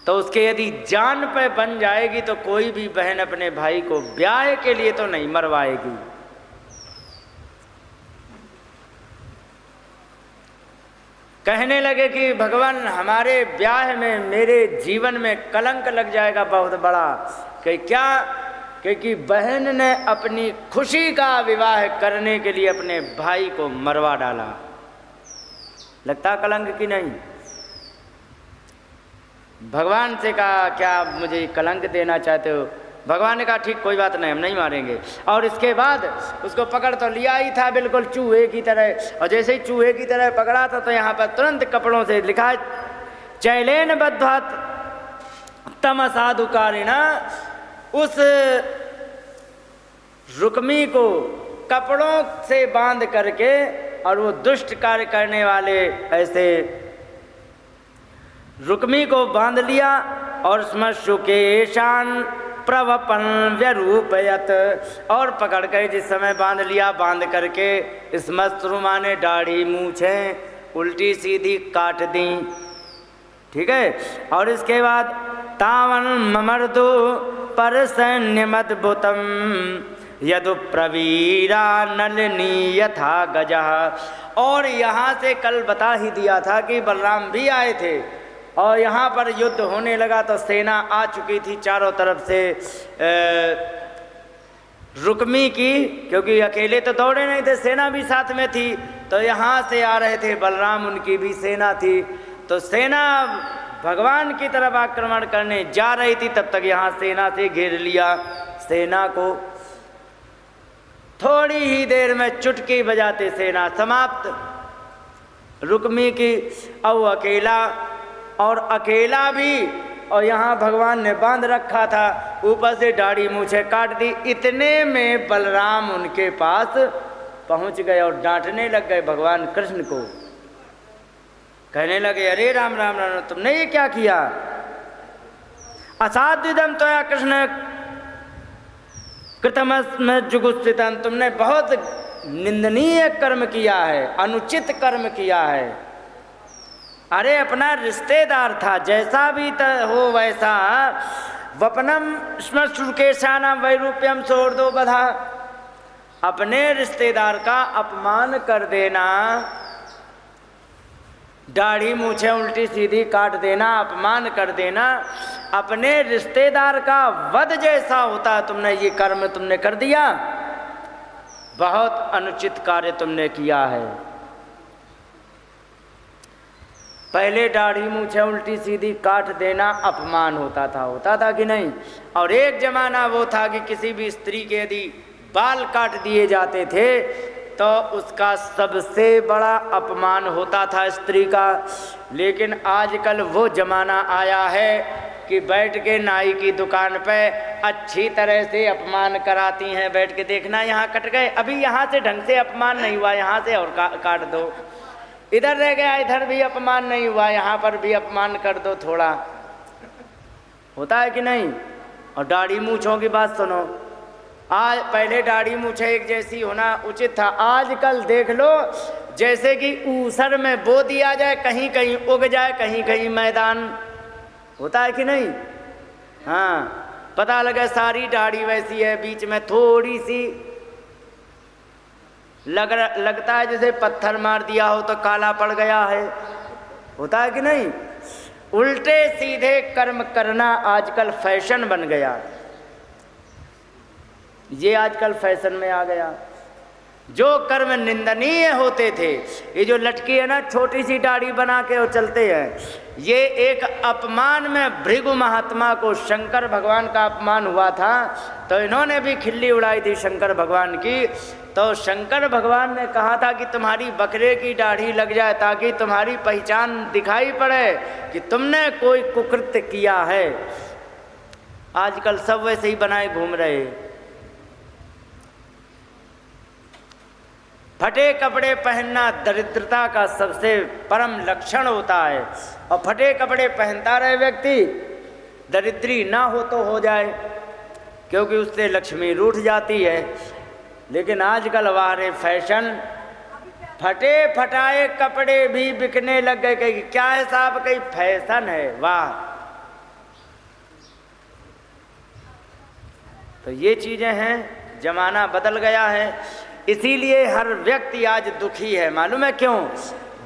तो उसके यदि जान पे बन जाएगी तो कोई भी बहन अपने भाई को ब्याह के लिए तो नहीं मरवाएगी। कहने लगे कि भगवान हमारे ब्याह में, मेरे जीवन में कलंक लग जाएगा बहुत बड़ा। कि क्या? क्योंकि बहन ने अपनी खुशी का विवाह करने के लिए अपने भाई को मरवा डाला। लगता कलंक कि नहीं? भगवान से कहा, क्या मुझे कलंक देना चाहते हो? भगवान ने कहा ठीक, कोई बात नहीं, हम नहीं मारेंगे। और इसके बाद उसको पकड़ तो लिया ही था बिल्कुल चूहे की तरह, और जैसे ही चूहे की तरह पकड़ा था तो यहाँ पर तुरंत कपड़ों से लिखा, चैलेन बद्धात तमसाधुकारिणा। उस रुक्मी को कपड़ों से बांध करके और वो दुष्ट कार्य करने वाले ऐसे रुक्मी को बांध लिया और स्मशुकेशान प्रवपन व्यरूपयत। और पकड़ कर जिस समय बांध लिया, बांध करके स्मश्रु माने दाढ़ी मूछें उल्टी सीधी काट दी, ठीक है। और इसके बाद तावन ममर्दु पर सैन्यमद्भुतम यदु प्रवीरा नलिनी यथा गजः। और यहाँ से कल बता ही दिया था कि बलराम भी आए थे और यहाँ पर युद्ध होने लगा तो सेना आ चुकी थी चारों तरफ से रुक्मी की, क्योंकि अकेले तो दौड़े नहीं थे, सेना भी साथ में थी। तो यहाँ से आ रहे थे बलराम, उनकी भी सेना थी। तो सेना भगवान की तरफ आक्रमण करने जा रही थी, तब तक यहाँ सेना से घेर लिया। सेना को थोड़ी ही देर में चुटकी बजाते सेना समाप्त। रुक्मी की अब अकेला, और अकेला भी, और यहाँ भगवान ने बांध रखा था, ऊपर से दाढ़ी मूछें काट दी। इतने में बलराम उनके पास पहुँच गए और डांटने लग गए भगवान कृष्ण को। कहने लगे, अरे राम राम राम, तुमने ये क्या किया? असाध्युदम त्वया कृष्ण कृतमस्म जुगुप्सितम। तुमने बहुत निंदनीय कर्म किया है, अनुचित कर्म किया है। अरे अपना रिश्तेदार था, जैसा भी हो वैसा। वपनम श्मश्रुकेशानाम वैरूप्यम सोर्दो बधा, अपने रिश्तेदार का अपमान कर देना, दाढ़ी मूछें उल्टी सीधी काट देना, अपमान कर देना, अपने रिश्तेदार का वध जैसा होता। तुमने ये कर्म तुमने कर दिया, बहुत अनुचित कार्य तुमने किया है। पहले दाढ़ी मूछें उल्टी सीधी काट देना अपमान होता था कि नहीं? और एक जमाना वो था कि किसी भी स्त्री के यदि बाल काट दिए जाते थे तो उसका सबसे बड़ा अपमान होता था स्त्री का। लेकिन आजकल वो जमाना आया है कि बैठ के नाई की दुकान पे अच्छी तरह से अपमान कराती हैं, बैठ के देखना यहाँ कट गए, अभी यहाँ से ढंग से अपमान नहीं हुआ, यहाँ से और काट दो, इधर रह गया, इधर भी अपमान नहीं हुआ, यहाँ पर भी अपमान कर दो थोड़ा, होता है कि नहीं? और दाढ़ी मूछों की बात सुनो, आज पहले दाढ़ी मूछें एक जैसी होना उचित था, आजकल देख लो जैसे कि ऊसर में बो दिया जाए, कहीं कहीं उग जाए, कहीं कहीं मैदान, होता है कि नहीं? हाँ, पता लगे सारी दाढ़ी वैसी है, बीच में थोड़ी सी लगता है जैसे पत्थर मार दिया हो तो काला पड़ गया है, होता है कि नहीं? उल्टे सीधे कर्म करना आजकल फैशन बन गया, ये आजकल फैशन में आ गया। जो कर्म निंदनीय होते थे, ये जो लटकी है ना छोटी सी दाढ़ी बना के वो चलते हैं, ये एक अपमान में भृगु महात्मा को शंकर भगवान का अपमान हुआ था तो इन्होंने भी खिल्ली उड़ाई थी शंकर भगवान की। तो शंकर भगवान ने कहा था कि तुम्हारी बकरे की दाढ़ी लग जाए ताकि तुम्हारी पहचान दिखाई पड़े कि तुमने कोई कुकृत्य किया है। आजकल सब वैसे ही बनाए घूम रहे, फटे कपड़े पहनना दरिद्रता का सबसे परम लक्षण होता है, और फटे कपड़े पहनता रहे व्यक्ति दरिद्री ना हो तो हो जाए, क्योंकि उससे लक्ष्मी रूठ जाती है। लेकिन आजकल वारे फैशन, फटे फटाए कपड़े भी बिकने लग गए, कहीं क्या है साहब, कहीं फैशन है, वाह। तो ये चीजें हैं, जमाना बदल गया है, इसीलिए हर व्यक्ति आज दुखी है। मालूम है क्यों?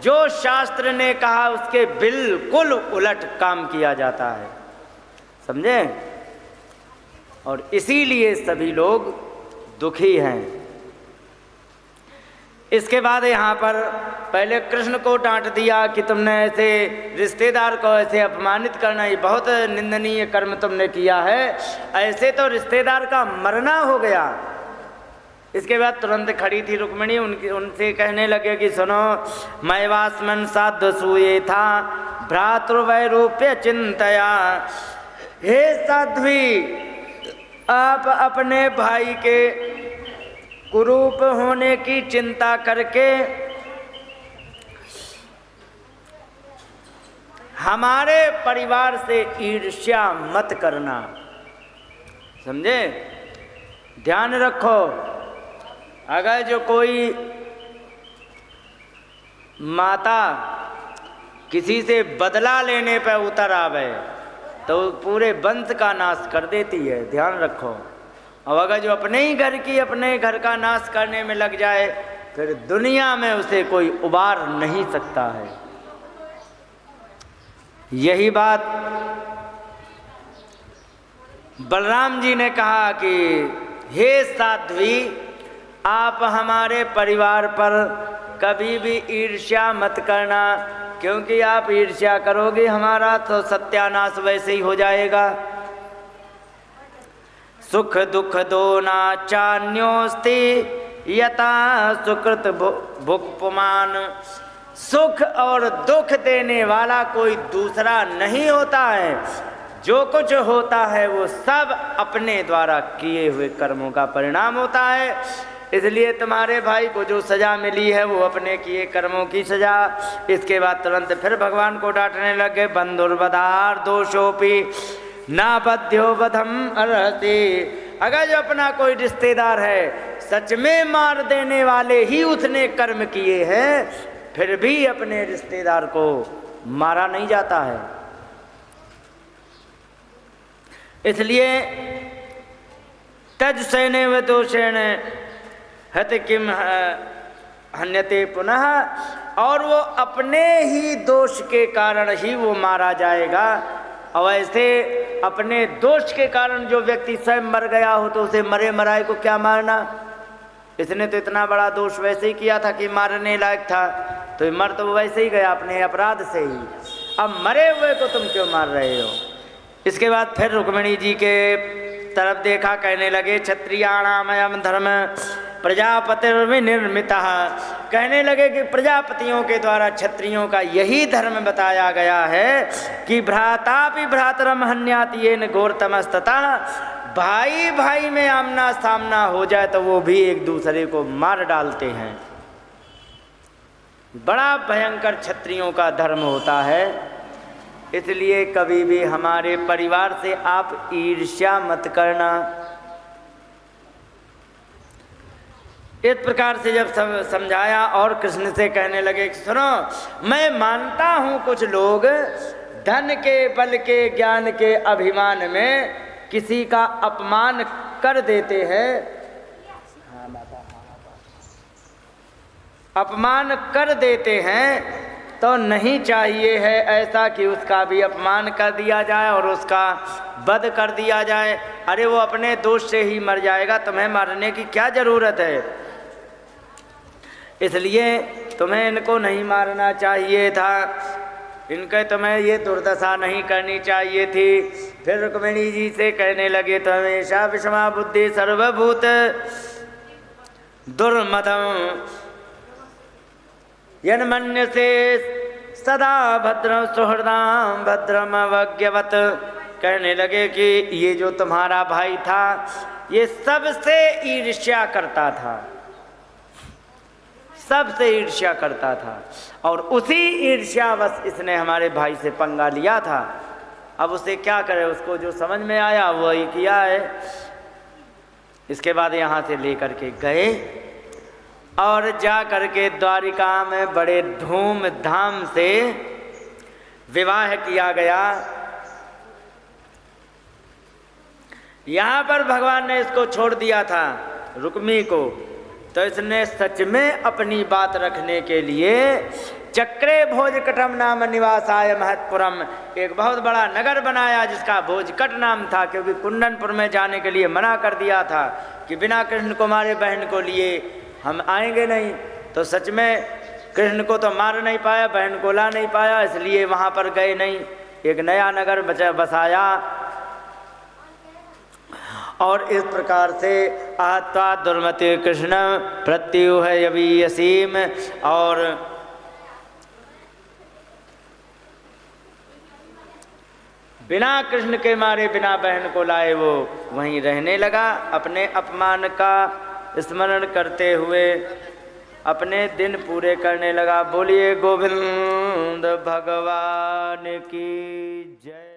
जो शास्त्र ने कहा उसके बिल्कुल उलट काम किया जाता है, समझे? और इसीलिए सभी लोग दुखी हैं। इसके बाद यहाँ पर पहले कृष्ण को डांट दिया कि तुमने ऐसे रिश्तेदार को ऐसे अपमानित करना, ये बहुत निंदनीय कर्म तुमने किया है, ऐसे तो रिश्तेदार का मरना हो गया। इसके बाद तुरंत खड़ी थी रुक्मिणी, उनसे कहने लगे कि सुनो, मैवास्मन साध्व सूये था भ्रातृवैरूप्य चिंतया। हे साध्वी, आप अपने भाई के कुरूप होने की चिंता करके हमारे परिवार से ईर्ष्या मत करना, समझे? ध्यान रखो, अगर जो कोई माता किसी से बदला लेने पर उतर आवे तो पूरे वंश का नाश कर देती है, ध्यान रखो। और अगर जो अपने ही घर की, अपने घर का नाश करने में लग जाए, फिर दुनिया में उसे कोई उबार नहीं सकता है। यही बात बलराम जी ने कहा कि हे साध्वी, आप हमारे परिवार पर कभी भी ईर्ष्या मत करना, क्योंकि आप ईर्ष्या करोगे हमारा तो सत्यानाश वैसे ही हो जाएगा। सुख दुख दोना चान्योस्ति यथा सुकृत भुक्पुमान। सुख और दुख देने वाला कोई दूसरा नहीं होता है, जो कुछ होता है वो सब अपने द्वारा किए हुए कर्मों का परिणाम होता है। इसलिए तुम्हारे भाई को जो सजा मिली है वो अपने किए कर्मों की सजा। इसके बाद तुरंत फिर भगवान को डांटने लगे, बंधुर्वधार दोषोपि ना बध्यो वधम अर्हति। अगर जो अपना कोई रिश्तेदार है सच में मार देने वाले ही उसने कर्म किए हैं, फिर भी अपने रिश्तेदार को मारा नहीं जाता है। इसलिए तज सैने व दोषेण हत किम हन्यते पुनः, और वो अपने ही दोष के कारण ही वो मारा जाएगा। और ऐसे अपने दोष के कारण जो व्यक्ति स्वयं मर गया हो तो उसे मरे मराए को क्या मारना। इसने तो इतना बड़ा दोष वैसे ही किया था कि मारने लायक था, तो मर तो वैसे ही गया अपने अपराध से ही। अब मरे हुए को तुम क्यों मार रहे हो। इसके बाद फिर रुक्मिणी जी के तरफ देखा, कहने लगे क्षत्रियाणामयम धर्म प्रजापतिर्विनिर्मितः, कहने लगे कि प्रजापतियों के द्वारा क्षत्रियों का यही धर्म बताया गया है कि भ्रातापि भ्रातरम हन्याति येन घोरतमस्ततः, भाई भाई में आमना सामना हो जाए तो वो भी एक दूसरे को मार डालते हैं। बड़ा भयंकर क्षत्रियों का धर्म होता है। इसलिए कभी भी हमारे परिवार से आप ईर्ष्या मत करना। इस प्रकार से जब समझाया और कृष्ण से कहने लगे कि सुनो, मैं मानता हूँ कुछ लोग धन के बल के ज्ञान के अभिमान में किसी का अपमान कर देते हैं, अपमान कर देते हैं, तो नहीं चाहिए है ऐसा कि उसका भी अपमान कर दिया जाए और उसका वध कर दिया जाए। अरे वो अपने दोष से ही मर जाएगा, तुम्हें मारने की क्या ज़रूरत है। इसलिए तुम्हें इनको नहीं मारना चाहिए था, इनके तुम्हें ये दुर्दशा नहीं करनी चाहिए थी। फिर रुक्मिणी जी से कहने लगे, तो हमेशा विषमा बुद्धि सर्वभूत दुर्मदम यन्मन्य से सदा भद्रम सुहृदाम भद्रम अवज्ञवत, कहने लगे कि ये जो तुम्हारा भाई था ये सबसे ईर्ष्या करता था, सबसे ईर्ष्या करता था, और उसी ईर्ष्यावश इसने हमारे भाई से पंगा लिया था। अब उसे क्या करे, उसको जो समझ में आया वही किया है। इसके बाद यहाँ से लेकर के गए और जा करके द्वारिका में बड़े धूमधाम से विवाह किया गया। यहाँ पर भगवान ने इसको छोड़ दिया था रुक्मी को, तो इसने सच में अपनी बात रखने के लिए चक्रे भोजकटम नाम निवासाय महत्पुरम, एक बहुत बड़ा नगर बनाया जिसका भोजकट नाम था, क्योंकि कुंदनपुर में जाने के लिए मना कर दिया था कि बिना कृष्ण कुमारी बहन को लिए हम आएंगे नहीं। तो सच में कृष्ण को तो मार नहीं पाया, बहन को ला नहीं पाया, इसलिए वहाँ पर गए नहीं। एक नया नगर बसाया और इस प्रकार से आत्मा दुर्मति कृष्ण प्रत्युह यवीयसीम, और बिना कृष्ण के मारे बिना बहन को लाए वो वहीं रहने लगा, अपने अपमान का स्मरण करते हुए अपने दिन पूरे करने लगा। बोलिए गोविंद भगवान की जय।